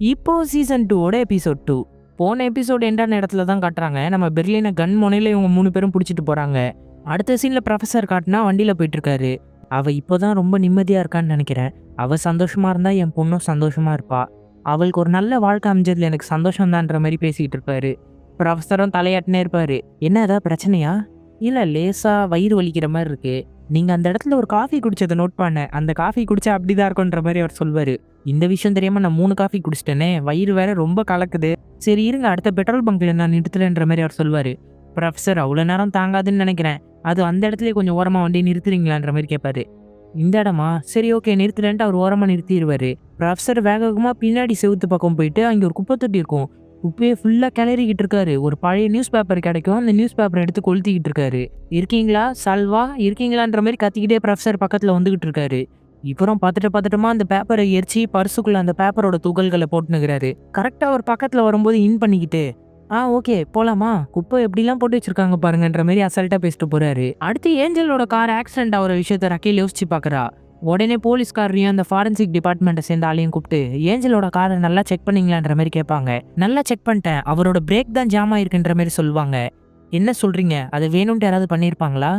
இப்போ season 2ஓட episode 2. போன episode எண்டான இடத்துல தான் காட்டுறாங்க. நம்ம பெர்லினை கன் முனையில இவங்க 3 பேரும் பிடிச்சிட்டு போறாங்க. அடுத்த சீன்ல ப்ரொஃபசர் காட்டினா வண்டியில போயிட்டு இருக்காரு. அவ இப்போதான் ரொம்ப நிம்மதியா இருக்கான்னு நினைக்கிறேன். அவ சந்தோஷமா இருந்தா என் பொண்ணும் சந்தோஷமா இருப்பா. அவளுக்கு ஒரு நல்ல வாழ்க்கை அமைஞ்சதுல எனக்கு சந்தோஷம் தான்ற மாதிரி பேசிக்கிட்டு இருப்பாரு. ப்ரொஃபசரும் தலையாட்டினே இருப்பாரு. என்ன ஏதாவது பிரச்சனையா? இல்ல லேசா வயிறு வலிக்கிற மாதிரி இருக்கு. நீங்க அந்த இடத்துல ஒரு காஃபி குடிச்சதை நோட் பண்ணேன். அந்த காஃபி குடிச்சா அப்படிதான் இருக்குன்ற மாதிரி அவர் சொல்வாரு. இந்த விஷயம் தெரியாம நான் 3 காஃபி குடிச்சிட்டேனே, வயிறு வேற ரொம்ப கலக்குது. சரி இருங்க, அடுத்த பெட்ரோல் பங்க்ல நான் நிறுத்துறேன்ற மாதிரி அவர் சொல்வாரு. ப்ரொஃபசர் அவ்வளோ நேரம் தாங்காதுன்னு நினைக்கிறேன். அது அந்த இடத்துல கொஞ்சம் ஓரமா வண்டி நிறுத்துறீங்களான்ற மாதிரி கேட்பாரு. இந்த இடமா? சரி ஓகே நிறுத்துறேன்ட்டு அவர் ஓரமா நிறுத்திடுவாரு. ப்ரொஃபசர் வேகமா பின்னாடி செவுத்து பக்கம் போயிட்டு அங்கே ஒரு குப்பை தொட்டி இருக்கும். குப்பையை ஃபுல்லாக கிளறிக்கிட்டு இருக்காரு. ஒரு பழைய நியூஸ் பேப்பர் கிடைக்கும், அந்த நியூஸ் பேப்பரை எடுத்து கொளுத்திக்கிட்டு இருக்காரு. இருக்கீங்களா சல்வா, இருக்கீங்களான்ற மாதிரி கத்திக்கிட்டே ப்ரொஃபசர் பக்கத்தில் வந்துகிட்டு இருக்காரு. இப்புறம் பதட்டமா அந்த பேப்பரை எரிச்சு பர்சுக்குள்ள அந்த பேப்பரோட துகள்களை போட்டுனுக்கிறாரு. கரெக்டாக அவர் பக்கத்தில் வரும்போது இன் பண்ணிக்கிட்டு ஓகே போலாமா, குப்பை எப்படிலாம் போட்டு வச்சிருக்காங்க பாருங்கன்ற மாதிரி அசால்ட்டா பேசிட்டு போறாரு. அடுத்து ஏஞ்சலோட கார் ஆக்சிடென்ட் ஆகிற விஷயத்த ரக்கேல் யோசிச்சு பார்க்கறா. உடனே போலீஸ்காரையும் அந்த ஃபாரன்சிக் டிபார்ட்மெண்ட்டை சேர்ந்த ஆளையும் கூப்பிட்டு ஏஞ்சலோட காரை நல்லா செக் பண்ணீங்களான்ற மாதிரி கேட்பாங்க. நல்லா செக் பண்ணிட்டேன், அவரோட பிரேக் தான் ஜாம் ஆயிருக்குன்ற மாதிரி சொல்லுவாங்க. என்ன சொல்றீங்க, அது வேணும்ட்டு யாராவது பண்ணியிருப்பாங்களா?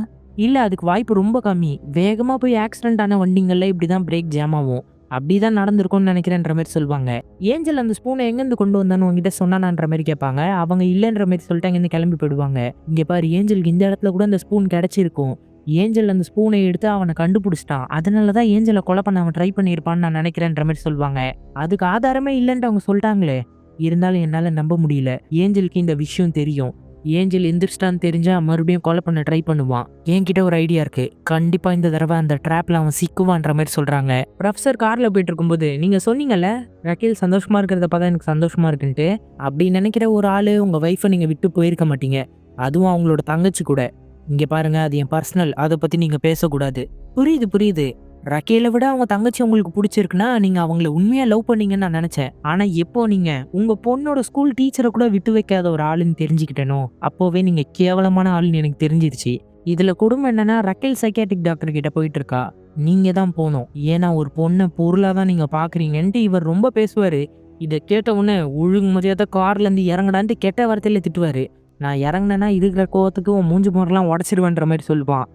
இல்லை, அதுக்கு வாய்ப்பு ரொம்ப கம்மி. வேகமாக போய் ஆக்சிடென்ட் ஆன வண்டிங்களில் இப்படி தான் பிரேக் ஜாம் ஆகும். அப்படிதான் நடந்திருக்கும்னு நினைக்கிறேன்ற மாதிரி சொல்லுவாங்க. ஏஞ்சல் அந்த ஸ்பூனை எங்கேருந்து கொண்டு வந்தான்னு உங்ககிட்ட சொன்னானான்ற மாதிரி கேட்பாங்க. அவங்க இல்லைன்ற மாதிரி சொல்லிட்டு அங்கேருந்து கிளம்பி போயிடுவாங்க. இங்கே பாரு, ஏஞ்சலுக்கு இந்த இடத்துல கூட அந்த ஸ்பூன் கிடைச்சிருக்கும். ஏஞ்சல் அந்த ஸ்பூனை எடுத்து அவனை கண்டுபிடிச்சிட்டான். அதனால தான் ஏஞ்சலை கொலை பண்ண அவன் ட்ரை பண்ணியிருப்பான்னு நான் நினைக்கிறேன்ற மாதிரி சொல்லுவாங்க. அதுக்கு ஆதாரமே இல்லைன்ட்டு அவங்க சொல்லிட்டாங்களே. இருந்தாலும் என்னால் நம்ப முடியல. ஏஞ்சலுக்கு இந்த விஷயம் தெரியும். ஏஞ்சல் எந்திரிச்சிட்டான்னு தெரிஞ்சா மறுபடியும் கொலை பண்ண ட்ரை பண்ணுவான். என்கிட்ட ஒரு ஐடியா இருக்கு, கண்டிப்பா இந்த தடவை அந்த ட்ராப்ல அவன் சிக்குவான்ற மாதிரி சொல்றாங்க. ப்ரொஃபசர் கார்ல போயிட்டு இருக்கும்போது நீங்க சொன்னீங்கல்ல ரக்கேல் சந்தோஷமா இருக்கிறத பார்த்தா எனக்கு சந்தோஷமா இருக்குன்ட்டு. அப்படி நினைக்கிற ஒரு ஆளு உங்க ஒய்ஃபை நீங்க விட்டு போயிருக்க மாட்டீங்க, அதுவும் அவங்களோட தங்கச்சி கூட. இங்க பாருங்க, அது என் பர்சனல், அதை பத்தி நீங்க பேசக்கூடாது. புரியுது. ரக்கேலை விட அவங்க தங்கச்சி உங்களுக்கு பிடிச்சிருக்குன்னா நீங்க அவங்கள உண்மையா லவ் பண்ணீங்கன்னு நான் நினைச்சேன். ஆனா எப்போ நீங்க உங்க பொண்ணோட ஸ்கூல் டீச்சரை கூட விட்டு வைக்காத ஒரு ஆளுன்னு தெரிஞ்சுக்கிட்டேனோ அப்போவே நீங்க கேவலமான ஆளுன்னு எனக்கு தெரிஞ்சிருச்சு. இதுல கொடுமை என்னன்னா, ரக்கேல் சைக்காட்ரிக் டாக்டர் கிட்ட போயிட்டு இருக்கா. நீங்க தான் போகணும். ஏன்னா ஒரு பொண்ணை பொருளா தான் நீங்க பாக்குறீங்கன்ட்டு இவர் ரொம்ப பேசுவாரு. இதை கேட்ட உடனே ஒழுங்கு மரியாதை கார்ல இருந்து இறங்கடான்ட்டு கெட்ட வார்த்தையில திட்டுவாரு. நான் இறங்கினேன்னா இருக்கிற கோவத்துக்கு உன் மூஞ்சி முறைலாம் உடச்சிருவேன்ற மாதிரி சொல்லுவான்.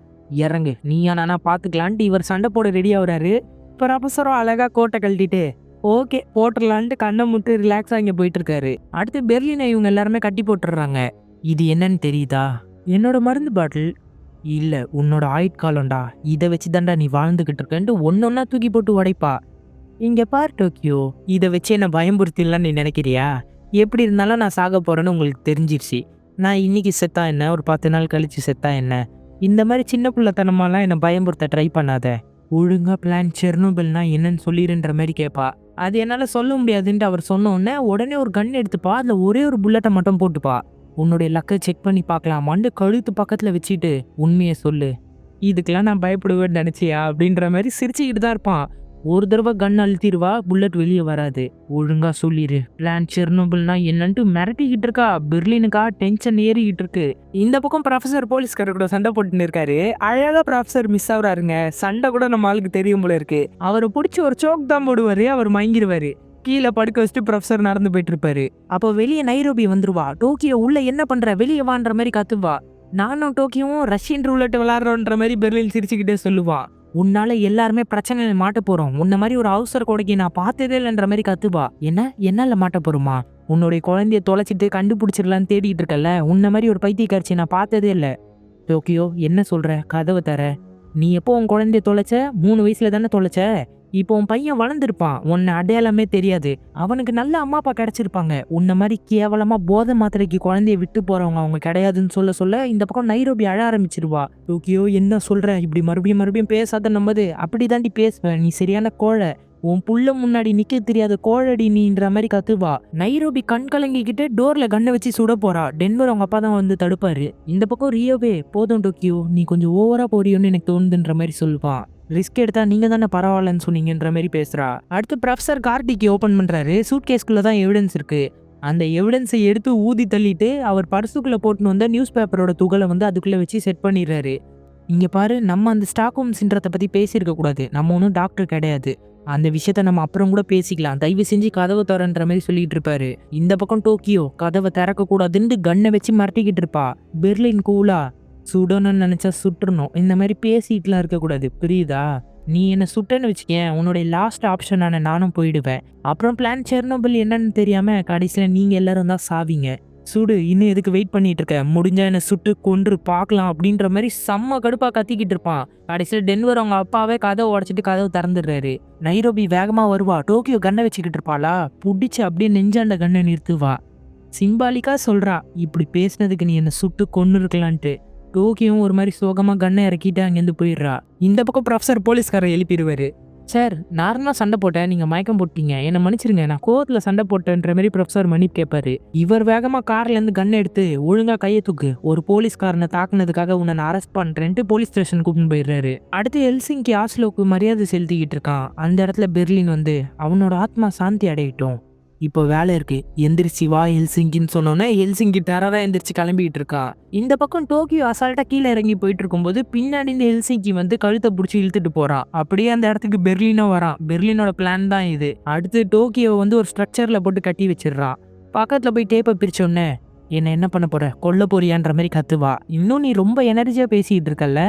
இறங்கு, நீயா நானா பாத்துக்கலான்ட்டு இவர் சண்டை போட ரெடி ஆகுறாரு. ப்ரொஃபசரும் அழகா கோட்டை கழட்டிட்டு ஓகே போட்டுடலான்ட்டு கண்ணை முட்டு ரிலாக்ஸா இங்க போயிட்டு இருக்காரு. அடுத்து பெர்லினை இவங்க எல்லாருமே கட்டி போட்டுடுறாங்க. இது என்னன்னு தெரியுதா? என்னோட மருந்து பாட்டில். இல்ல உன்னோட ஆயுட்காலம்டா, இதை வச்சு தாண்டா நீ வாழ்ந்துகிட்டு இருக்கன்ட்டு ஒன்னொன்னா தூக்கி போட்டு உடைப்பா. இங்க பார் டோக்கியோ, இதை வச்சு என்ன பயம்புறுத்திடலான்னு நீ நினைக்கிறியா? எப்படி இருந்தாலும் நான் சாக போறேன்னு உங்களுக்கு தெரிஞ்சிருச்சு. நான் இன்னைக்கு செத்தா என்ன, ஒரு 10 நாள் கழிச்சு செத்தா என்ன? இந்த மாதிரி சின்ன பிள்ளைத்தனமாலாம் என்னை பயம்புறுத்த ட்ரை பண்ணாத. ஒழுங்கா பிளான் செர்னோபில்னா என்னன்னு சொல்லிடுன்ற மாதிரி கேட்பா. அது என்னால் சொல்ல முடியாதுன்ட்டு அவர் சொன்ன உடனே ஒரு கன் எடுத்துப்பா. அதில் ஒரே ஒரு புல்லட்டை மட்டும் போட்டுப்பா. உன்னுடைய லக்கை செக் பண்ணி பார்க்கலாம் மண்டு கழுத்து பக்கத்தில் வச்சுட்டு உண்மையை சொல்லு. இதுக்கெல்லாம் நான் பயப்படுவேன்னு நினச்சியா அப்படின்ற மாதிரி சிரிச்சுக்கிட்டு தான் இருப்பான். ஒரு தடவை கன் அழுத்திடுவா, புல்லட் வெளியே வராது. ஒழுங்கா சொல்லிடு பிளான் செர்னோபிள்னா என்னன்ட்டு மிரட்டிக்கிட்டு இருக்கா. பெர்லினுக்கா டென்ஷன் ஏறிக்கிட்டு இருக்கு. இந்த பக்கம் ப்ரொஃபசர் போலீஸ்காரர் கூட சண்டை போட்டுன்னு இருக்காரு. அழகா ப்ரொஃபசர் மிஸ் ஆகுறாருங்க. சண்டை கூட நம்ம ஆளுக்கு தெரியும் போல இருக்கு. அவரை பிடிச்சி ஒரு சோக் தான் போடுவாரு. அவர் மயங்கிடுவாரு. கீழே படுக்க வச்சுட்டு ப்ரொஃபசர் நடந்து போயிட்டு இருப்பாரு. அப்போ வெளியே நைரோபி வந்துருவா. டோக்கியோ உள்ள என்ன பண்ற, வெளியே வான்ற மாதிரி கத்துவா. நானும் டோக்கியோவும் ரஷ்யன் ரூலெட் விளாடுறோன்ற மாதிரி பெர்லின் சிரிச்சுக்கிட்டே சொல்லுவான். உன்னால எல்லாருமே பிரச்சனையில மாட்ட போறோம். உன்ன மாதிரி ஒரு அவசர கொடைக்கு நான் பார்த்ததே இல்லைன்ற மாதிரி கத்துவா. என்னால மாட்ட போறோமா? உன்னுடைய குழந்தைய தொலைச்சிட்டு கண்டுபிடிச்சிடலான்னு தேடிட்டு இருக்கல, உன்ன மாதிரி ஒரு பைத்தியக்காரச்சி நான் பார்த்ததே இல்லை. டோக்கியோ என்ன சொல்ற, கதவை தர. நீ எப்போ உன் குழந்தைய தொலைச்ச? 3 வயசுல தானே தொலைச்ச. இப்போ உன் பையன் வளர்ந்துருப்பான், உன்னை அடையாளமே தெரியாது. அவனுக்கு நல்ல அம்மா அப்பா கிடைச்சிருப்பாங்க. உன்ன மாதிரி கேவலமா போதை மாத்திரைக்கு குழந்தைய விட்டு போறவங்க அவங்க கிடையாதுன்னு சொல்ல இந்த பக்கம் நைரோபி அழ ஆரம்பிச்சிருவா. டோக்கியோ என்ன சொல்ற, இப்படி மறுபடியும் பேசாத. நம்பது அப்படி தாண்டி பேசுவேன், நீ சரியான கோழை. உன் புள்ள முன்னாடி நிக்க தெரியாத கோழடி நீன்ற மாதிரி கத்துவா. நைரோபி கண் கலங்கிக்கிட்டு டோர்ல கண்ணை வச்சு சுட போறா. டென்வர் அவங்க அப்பா தான் வந்து தடுப்பாரு. இந்த பக்கம் ரியோவே போதும் டோக்கியோ, நீ கொஞ்சம் ஓவரா போறியோன்னு எனக்கு தோணுதுன்ற மாதிரி சொல்லுவான். ரிஸ்க் எடுத்தா நீங்க தானே பரவாயில்லன்னு சொன்னீங்கன்ற மாதிரி பேசுறா. அடுத்து ப்ரொஃபசர் கார்டிக்கு ஓபன் பண்றாரு. சூட் கேஸ்குள்ள தான் எவிடன்ஸ் இருக்கு. அந்த எவிடன்ஸை எடுத்து ஊதி தள்ளிட்டு அவர் பர்சுக்குள்ள போட்டுன்னு வந்த நியூஸ் பேப்பரோட துகளை வந்து அதுக்குள்ள வச்சு செட் பண்ணிடுறாரு. இங்க பாரு, நம்ம அந்த ஸ்டாக்ஹோம் சிண்ட்ரத்தை பத்தி பேசியிருக்க கூடாது. நம்ம ஒன்றும் டாக்டர் கிடையாது. அந்த விஷயத்த நம்ம அப்புறம் கூட பேசிக்கலாம். தயவு செஞ்சு கதவை தொறன்ற மாதிரி சொல்லிட்டு இருப்பாரு. இந்த பக்கம் டோக்கியோ கதவை திறக்க கூடாதுன்னு கன்னை வச்சு மிரட்டிக்கிட்டு இருப்பா. பெர்லின் கூலா, சுடணும்னு நினைச்சா சுட்டுறணும். இந்த மாதிரி பேசிட்டுலாம் இருக்கக்கூடாது, புரியுதா? நீ என்ன சுட்டன்னு வச்சுக்கேன், உன்னுடைய லாஸ்ட் ஆப்ஷனான நானும் போயிடுவேன். அப்புறம் பிளான் செர்னோபில் என்னன்னு தெரியாம கடைசியில நீங்க எல்லாரும் தான் சாவீங்க. சுடு, இன்னும் எதுக்கு வெயிட் பண்ணிட்டு இருக்க? முடிஞ்சா என்ன சுட்டு கொன்று பார்க்கலாம் அப்படின்ற மாதிரி செம்ம கடுப்பா கத்திக்கிட்டு இருப்பான். கடைசியில் டென்வர் அவங்க அப்பாவே கதவை உடைச்சிட்டு கதவு திறந்துடுறாரு. நைரோபி வேகமா வருவா. டோக்கியோ கண்ணை வச்சுக்கிட்டு இருப்பாளா, புடிச்சு அப்படியே நெஞ்சாண்ட கண்ணை நிறுத்துவா. சிம்பாலிக்கா சொல்றா, இப்படி பேசினதுக்கு நீ என்ன சுட்டு கொன்னு இருக்கலான்ட்டு. டோக்கியும் ஒரு மாதிரி சோகமா கண்ணை இறக்கிட்டு அங்கேருந்து போயிடுறா. இந்த பக்கம் ப்ரொஃபசர் போலீஸ்காரர் எழுப்பிடுவாரு. சார், நார்மலாக சண்டை போட்டேன், நீங்கள் மயக்கம் போட்டீங்க, என்னை மன்னிச்சிருங்க, நான் கோவத்தில் சண்டை போட்டேன்ற மாதிரி ப்ரொஃபசர் மன்னிப்பு கேட்பாரு. இவர் வேகமாக கார்லேருந்து கன் எடுத்து ஒழுங்காக கையை தூக்கு, ஒரு போலீஸ்காரனை தாக்குனதுக்காக உன்னை நான் அரெஸ்ட் பண்ணுறேன்ட்டு போலீஸ் ஸ்டேஷன் கூப்பிட்டு போயிடுறாரு. அடுத்து ஹெல்சிங்கி ஆஸ்லோக்கு மரியாதை செலுத்திக்கிட்டு இருக்கான். அந்த இடத்துல பெர்லின் வந்து அவனோட ஆத்மா சாந்தி அடையட்டும், இப்போ வேலை இருக்கு, எந்திரிச்சு வா ஹெல்சிங்கின்னு சொன்னோன்னே ஹெல்சிங்கி டெரரா எந்திரிச்சு கிளம்பிட்டு இருக்கா. இந்த பக்கம் டோக்கியோ அசால்ட்டா கீழே இறங்கி போயிட்டு இருக்கும்போது பின்னாடி இந்த ஹெல்சிங்கி வந்து கழுத்தை பிடிச்சி இழுத்துட்டு போறான். அப்படியே அந்த இடத்துக்கு பெர்லினும் வரான். பெர்லினோட பிளான் தான் இது. அடுத்து டோக்கியோ வந்து ஒரு ஸ்ட்ரக்சர்ல போட்டு கட்டி வச்சிடறான். பக்கத்துல போய் டேப்பை பிரிச்சோன்னே, என்ன பண்ண போற, கொல்ல போறியான்ற மாதிரி கத்துவா. இன்னும் நீ ரொம்ப எனர்ஜியா பேசிட்டு இருக்கல்ல,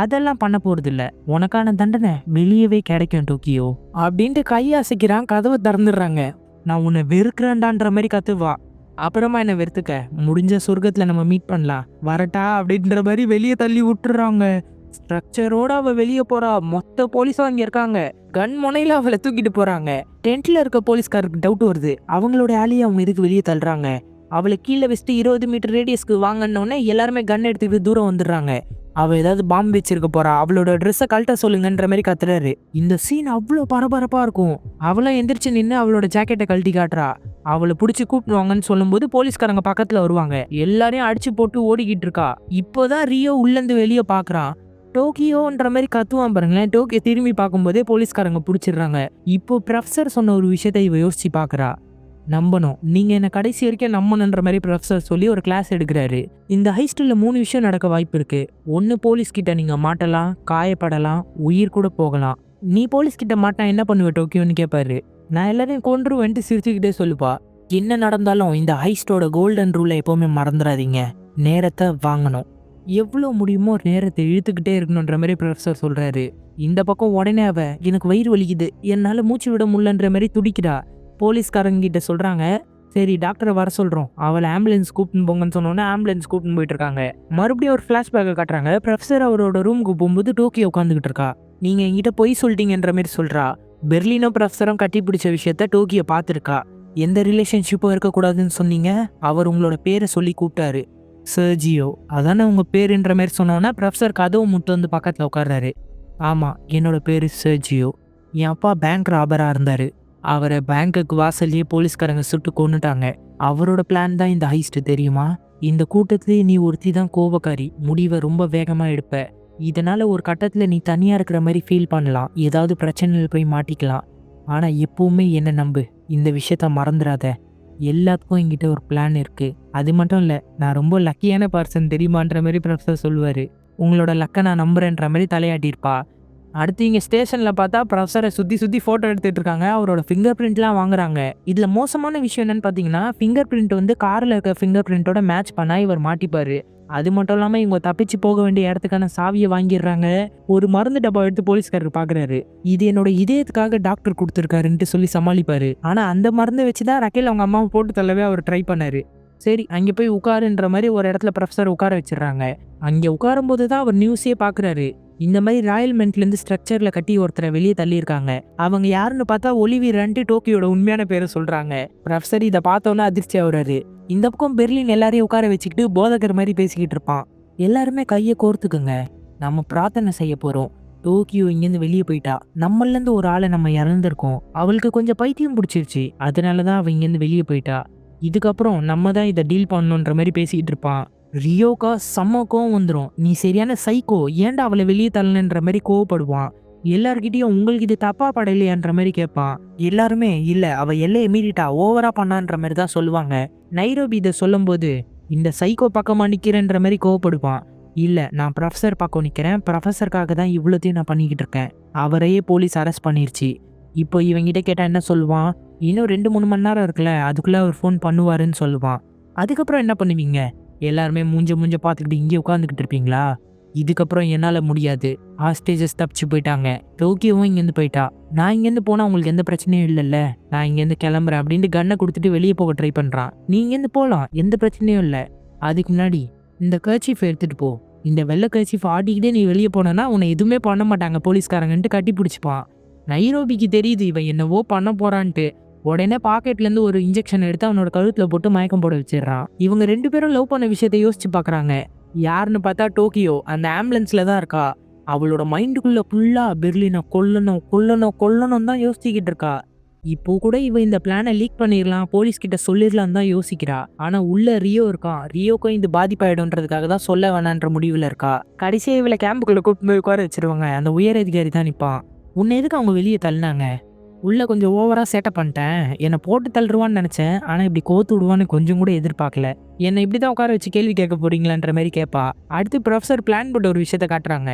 அதெல்லாம் பண்ண போறது இல்ல, உனக்கான தண்டனை வெளியவே கிடைக்கும் டோக்கியோ அப்படின்ட்டு கையை அசைக்கிறான். கதவை திறந்துடுறாங்க. நான் உன்னை வெறுக்கிறேன்டான்ற மாதிரி கத்துவா. அப்புறமா என்ன வெறுத்துக்க, முடிஞ்ச சொர்க்கத்துல நம்ம மீட் பண்ணலாம், வரட்டா அப்படின்ற மாதிரி வெளியே தள்ளி விட்டுறாங்க. ஸ்ட்ரக்சரோட அவ வெளியே போறா. மொத்த போலீஸும் அங்க இருக்காங்க. கன் முனையில அவளை தூக்கிட்டு போறாங்க. டென்ட்ல இருக்க போலீஸ்காருக்கு டவுட் வருது, அவங்களோட ஆளியை அவங்க இதுக்கு வெளியே தள்ளுறாங்க. அவளை கீழே வச்சுட்டு 20 மீட்டர் ரேடியஸ்க்கு வாங்கன்னொடனே எல்லாருமே கன் எடுத்துக்கிட்டு தூரம் வந்துடுறாங்க. அவள் ஏதாவது பாம்பு வச்சிருக்க போறா, அவளோட ட்ரெஸ்ஸை கழட்ட சொல்லுங்கன்ற மாதிரி கத்துறாரு. இந்த சீன் அவ்வளோ பரபரப்பா இருக்கும். அவளும் எந்திரிச்சு நின்று அவளோட ஜாக்கெட்டை கழட்டி காட்டுறா. அவளை பிடிச்சி கூப்பிடுவாங்கன்னு சொல்லும்போது போலீஸ்காரங்க பக்கத்துல வருவாங்க. எல்லாரையும் அடிச்சு போட்டு ஓடிக்கிட்டு இருக்கா. இப்போதான் ரியோ உள்ளேருந்து வெளியே பாக்குறான். டோக்கியோன்ற மாதிரி கத்துவான் பாருங்களேன். டோக்கியோ திரும்பி பார்க்கும்போதே போலீஸ்காரங்க பிடிச்சிடுறாங்க. இப்போ ப்ரொஃபசர் சொன்ன ஒரு விஷயத்த இவ யோசிச்சு பாக்குறா. நம்பணும், நீங்க என்ன கடைசி வரைக்கும் நம்பணுன்ற மாதிரி ப்ரொஃபசர் சொல்லி ஒரு கிளாஸ் எடுக்கிறாரு. இந்த ஹைஸ்டில் 3 விஷயம் நடக்க வாய்ப்பு இருக்கு. ஒன்று, போலீஸ் கிட்ட நீங்க மாட்டலாம், காயப்படலாம், உயிர் கூட போகலாம். நீ போலீஸ் கிட்ட மாட்டா என்ன பண்ணுவ டோக்கியோன்னு கேட்பாரு. நான் எல்லாரையும் கொன்றுவேன்ட்டு சிரிச்சுக்கிட்டே சொல்லுப்பா. என்ன நடந்தாலும் இந்த ஹைஸ்டோட கோல்டன் ரூலை எப்பவுமே மறந்துடாதீங்க, நேரத்தை வாங்கணும், எவ்வளோ முடியுமோ நேரத்தை இழுத்துக்கிட்டே இருக்கணுன்ற மாதிரி ப்ரொஃபசர் சொல்றாரு. இந்த பக்கம் உடனே அவ, எனக்கு வயிறு வலிக்குது, என்னால் மூச்சு விட முடியலன்ற மாதிரி துடிக்கிறா. போலீஸ்காரங்க கிட்ட சொல்றாங்க, சரி டாக்டரை வர சொல்றோம், அவளை ஆம்புலன்ஸ் கூப்பிட்டு போங்கன்னு சொன்னோன்னே ஆம்புலன்ஸ் கூப்பிட்டு போயிட்டு இருக்காங்க. மறுபடியும் ஒரு ஃபிளாஷ்பேக்கை காட்டுறாங்க. ப்ரொஃபசர் அவரோட ரூமுக்கு போகும்போது டோக்கியோ உட்காந்துக்கிட்டு இருக்கா. நீங்க என்கிட்ட பொய் சொல்லிட்டீங்கன்ற மாதிரி சொல்றா. பெர்லினும் ப்ரொஃபசரும் கட்டி பிடிச்ச விஷயத்த டோக்கியோ பார்த்துருக்கா. எந்த ரிலேஷன்ஷிப்பும் இருக்கக்கூடாதுன்னு சொன்னீங்க, அவர் உங்களோட பேரை சொல்லி கூப்பிட்டாரு, சர்ஜியோ, அதானே உங்க பேருன்ற மாதிரி சொன்னோன்னா ப்ரொஃபசர் கதவு முட்டு வந்து பக்கத்தில் உட்கார்றாரு. ஆமா, என்னோட பேரு சர்ஜியோ, என் அப்பா பேங்க் ராபரா இருந்தாரு, அவரை பேங்க்குக்கு வாசல்லையே போலீஸ்காரங்க சுட்டு கொன்னுட்டாங்க. அவரோட பிளான் தான் இந்த ஹைஸ்ட், தெரியுமா? இந்த கூட்டத்திலேயே நீ ஒருத்தி தான் கோபக்காரி, முடிவை ரொம்ப வேகமாக எடுப்ப. இதனால ஒரு கட்டத்தில் நீ தனியாக இருக்கிற மாதிரி ஃபீல் பண்ணலாம், ஏதாவது பிரச்சனையில் போய் மாட்டிக்கலாம். ஆனால் எப்பவுமே என்ன நம்பு, இந்த விஷயத்த மறந்துடாத, எல்லாத்துக்கும் என்கிட்ட ஒரு பிளான் இருக்கு. அது மட்டும் இல்லை, நான் ரொம்ப லக்கியான பர்சன் தெரியுமான்ற மாதிரி ப்ரொஃபசர் சொல்லுவார். உங்களோட லக்கை நான் நம்புறேன்ற மாதிரி தலையாட்டியிருப்பா. அடுத்து இங்கே ஸ்டேஷனில் பார்த்தா ப்ரொஃபஸரை சுற்றி ஃபோட்டோ எடுத்துகிட்டு இருக்காங்க. அவரோட ஃபிங்கர் பிரிண்ட்லாம் வாங்குறாங்க. இதில் மோசமான விஷயம் என்னன்னு பார்த்தீங்கன்னா, ஃபிங்கர் பிரிண்ட் வந்து காரில் இருக்க ஃபிங்கர் பிரிண்ட்டோட மேட்ச் பண்ணால் இவர் மாட்டிப்பார். அது மட்டும் இல்லாமல் இவங்க தப்பிச்சு போக வேண்டிய இடத்துக்கான சாவியை வாங்கிடுறாங்க. ஒரு மருந்து டப்பா எடுத்து போலீஸ்காரர் பார்க்குறாரு. இது என்னோட இதயத்துக்காக டாக்டர் கொடுத்துருக்காருன்ட்டு சொல்லி சமாளிப்பார். ஆனால் அந்த மருந்தை வச்சு தான் ரக்கேல் அவங்க அம்மாவை போட்டு தள்ளவே அவர் ட்ரை பண்ணார். சரி, அங்கே போய் உட்காருன்ற மாதிரி ஒரு இடத்துல ப்ரொஃபஸர் உட்கார வச்சிடுறாங்க. அங்கே உட்காரும்போது தான் அவர் நியூஸே பார்க்குறாரு. இந்த மாதிரி ராயல் மென்ட்லேருந்து ஸ்ட்ரக்சரில் கட்டி ஒருத்தரை வெளியே தள்ளியிருக்காங்க. அவங்க யாருன்னு பார்த்தா ஒலிவியர்ன்ட்டு டோக்கியோட உண்மையான பேரை சொல்கிறாங்க. ப்ரொஃபசர் இதை பார்த்தோன்னே அதிர்ச்சி ஆகுறாரு. இந்த பக்கம் பெர்லின் எல்லாரையும் உட்கார வச்சுக்கிட்டு போதகர் மாதிரி பேசிக்கிட்டு இருப்பான். எல்லாருமே கையை கோர்த்துக்குங்க, நம்ம பிரார்த்தனை செய்ய போகிறோம். டோக்கியோ இங்கேருந்து வெளியே போயிட்டா, நம்மளேருந்து ஒரு ஆளை நம்ம இறந்துருக்கோம், அவளுக்கு கொஞ்சம் பைத்தியம் பிடிச்சிருச்சு, அதனால தான் அவள் இங்கேருந்து வெளியே போயிட்டா. இதுக்கப்புறம் நம்ம தான் இதை டீல் பண்ணணுன்ற மாதிரி பேசிக்கிட்டு இருப்பான். ரியோக்கா செம்ம கோவம் வந்துடும். நீ சரியான சைக்கோ, ஏன்டா அவளை வெளியே தள்ளணுன்ற மாதிரி கோவப்படுவான். எல்லார்கிட்டையும் உங்களுக்கு இது தப்பா படலையான்ற மாதிரி கேட்பான். எல்லாருமே இல்லை, அவள் எல்லையை மீறிட்டா, ஓவரா பண்ணான்ற மாதிரி தான் சொல்லுவாங்க. நைரோபி இதை சொல்லும்போது, இந்த சைக்கோ பக்கமாக நிற்கிறன்ற மாதிரி கோவப்படுவான். இல்ல நான் ப்ரொஃபசர் பார்க்க நிக்கிறேன். ப்ரொஃபசருக்காக தான் இவ்வளத்தையும் நான் பண்ணிக்கிட்டு இருக்கேன். அவரையே போலீஸ் அரெஸ்ட் பண்ணிருச்சு. இப்போ இவன்கிட்ட கேட்டா என்ன சொல்லுவான்? இன்னும் 2, 3 மணி நேரம் இருக்குல்ல. அதுக்குள்ள அவர் ஃபோன் பண்ணுவாருன்னு சொல்லுவான். அதுக்கப்புறம் என்ன பண்ணுவீங்க? எல்லாருமே மூஞ்ச பார்த்துக்கிட்டு இங்கே உட்காந்துக்கிட்டு இருப்பீங்களா? இதுக்கப்புறம் என்னால முடியாது. ஹாஸ்டேஜஸ் தப்பிச்சு போயிட்டாங்க. டோக்கியோவும் இங்கேருந்து போயிட்டா. நான் இங்கேருந்து போனா உங்களுக்கு எந்த பிரச்சனையும் இல்லைல்ல. நான் இங்கேருந்து கிளம்புறேன் அப்படின்ட்டு கன்னை கொடுத்துட்டு வெளியே போக ட்ரை பண்றான். நீ இங்கேருந்து போகலாம், எந்த பிரச்சனையும் இல்லை. அதுக்கு முன்னாடி இந்த கர்ச்சீஃப் எடுத்துட்டு போ. இந்த வெள்ளை கர்ச்சீஃப் ஆட்டிக்கிட்டே நீ வெளியே போனேன்னா உன்னை எதுவுமே பண்ண மாட்டாங்க போலீஸ்காரங்கன்ட்டு கட்டி பிடிச்சிப்பான். நைரோபிக்கு தெரியுது இவன் என்னவோ பண்ண போறான்ட்டு. உடனே பாக்கெட்லேருந்து ஒரு இன்ஜெக்ஷன் எடுத்து அவனோட கழுத்தில் போட்டு மயக்கம் போட வச்சிடுறான். இவங்க 2 பேரும் லவ் பண்ண விஷயத்தை யோசிச்சு பார்க்குறாங்க. யாருன்னு பார்த்தா டோக்கியோ அந்த ஆம்புலன்ஸில் தான் இருக்கா. அவளோட மைண்டுக்குள்ளே ஃபுல்லாக பெர்லினை கொல்லணும் கொல்லணும் கொல்லணும் தான் யோசிச்சுக்கிட்டு இருக்கா. இப்போ கூட இவ இந்த பிளானை லீக் பண்ணிடலாம், போலீஸ் கிட்ட சொல்லிடலாம் தான் யோசிக்கிறா. ஆனா உள்ள ரியோ இருக்கான். ரியோக்கும் இது பாதிப்பாயிடும்ன்றதுக்காக தான் சொல்ல வேணான்ற முடிவில் இருக்கா. கடைசியாக இவளை கேம்புக்குள்ள கூப்பிட்டு போய் உட்கார வச்சிருவாங்க. அந்த உயர் அதிகாரி தான் நிற்பான். உன்னை எதுக்கு அவங்க வெளியே தள்ளினாங்க? உள்ள கொஞ்சம் ஓவராக சேட்டப் பண்ணிட்டேன். என்னை போட்டு தள்ளுருவான்னு நினச்சேன். ஆனால் இப்படி கோத்து விடுவான்னு கொஞ்சம் கூட எதிர்பார்க்கல. என்னை இப்படி தான் உட்கார வச்சு கேள்வி கேட்க போறீங்களான்ற மாதிரி கேட்பா. அடுத்து ப்ரொஃபசர் பிளான் போட்ட ஒரு விஷயத்த காட்டுறாங்க.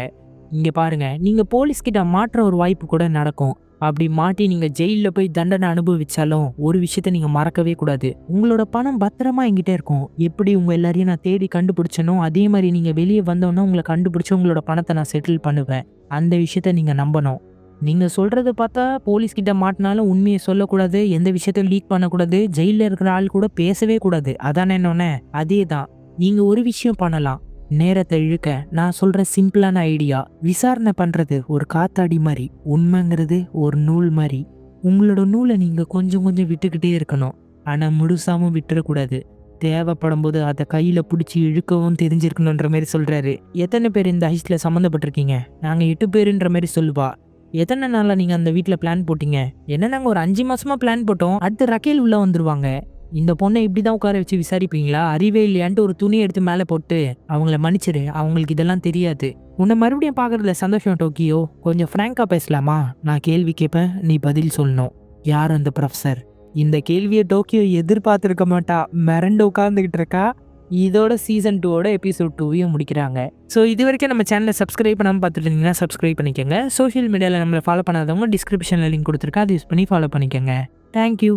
இங்கே பாருங்க, நீங்கள் போலீஸ்கிட்ட மாற்ற ஒரு வாய்ப்பு கூட நடக்கும். அப்படி மாட்டி நீங்கள் ஜெயிலில் போய் தண்டனை அனுபவிச்சாலும் ஒரு விஷயத்த நீங்கள் மறக்கவே கூடாது. உங்களோட பணம் பத்திரமா என்கிட்ட இருக்கும். எப்படி உங்கள் எல்லாரையும் நான் தேடி கண்டுபிடிச்சனோ அதே மாதிரி நீங்கள் வெளியே வந்தோன்னா உங்களை கண்டுபிடிச்சி உங்களோட பணத்தை நான் செட்டில் பண்ணுவேன். அந்த விஷயத்த நீங்கள் நம்பணும். நீங்கள் சொல்கிறத பார்த்தா போலீஸ்கிட்ட மாட்டினாலும் உண்மையை சொல்லக்கூடாது, எந்த விஷயத்தையும் லீக் பண்ணக்கூடாது, ஜெயிலில் இருக்கிற ஆள் கூட பேசவே கூடாது. அதானே என்னொன்னே? அதே தான். நீங்கள் ஒரு விஷயம் பண்ணலாம். நேரத்தை இழுக்க நான் சொல்கிற சிம்பிளான ஐடியா. விசாரணை பண்ணுறது ஒரு காத்தாடி மாதிரி, உண்மைங்கிறது ஒரு நூல் மாதிரி. உங்களோட நூலை நீங்கள் கொஞ்சம் கொஞ்சம் விட்டுக்கிட்டே இருக்கணும். ஆனால் முழுசாமல் விட்டுறக்கூடாது. தேவைப்படும் போது அதை கையில் பிடிச்சி இழுக்கவும் தெரிஞ்சிருக்கணுன்ற மாதிரி சொல்கிறாரு. எத்தனை பேர் இந்த ஐஸில் சம்மந்தப்பட்டிருக்கீங்க? நாங்கள் 8 பேருன்ற மாதிரி சொல்லுவா. எத்தனை நாளாக நீங்கள் அந்த வீட்டில் பிளான் போட்டீங்க? என்ன நாங்கள் ஒரு 5 மாதமாக பிளான் போட்டோம். அடுத்து ரக்கேல் உள்ளே வந்துருவாங்க. இந்த பொண்ணை இப்படி தான் உட்கார வச்சு விசாரிப்பீங்களா? அறிவே இல்லையான்ட்டு ஒரு துணி எடுத்து மேலே போட்டு அவங்கள மன்னிச்சிரு, அவங்களுக்கு இதெல்லாம் தெரியாது. உன்னை மறுபடியும் பார்க்குறதுல சந்தோஷம் டோக்கியோ. கொஞ்சம் ஃப்ராங்காக பேசலாமா? நான் கேள்வி கேட்பேன், நீ பதில் சொல்லணும். யார் அந்த ப்ரொஃபசர்? இந்த கேள்வியை டோக்கியோ எதிர்பார்த்துருக்க மாட்டா. மிரண்டு உட்காந்துக்கிட்டு இருக்கா. இதோட சீசன் 2ஓட எபிசோட் 2வையும் முடிக்கிறாங்க. ஸோ இது வரைக்கும் நம்ம சேனலை சப்ஸ்கிரைப் பண்ணாமல் பார்த்துட்டு இருந்தீங்கன்னா சப்ஸ்கிரைப் பண்ணிக்கோங்க. சோஷியல் மீடியாவில் நம்மளை ஃபாலோ பண்ணாதவங்க டிஸ்கிரிப்ஷனில் லிங்க் கொடுத்துருக்கா, அதை யூஸ் பண்ணி ஃபாலோ பண்ணிக்கோங்க. தேங்க்யூ.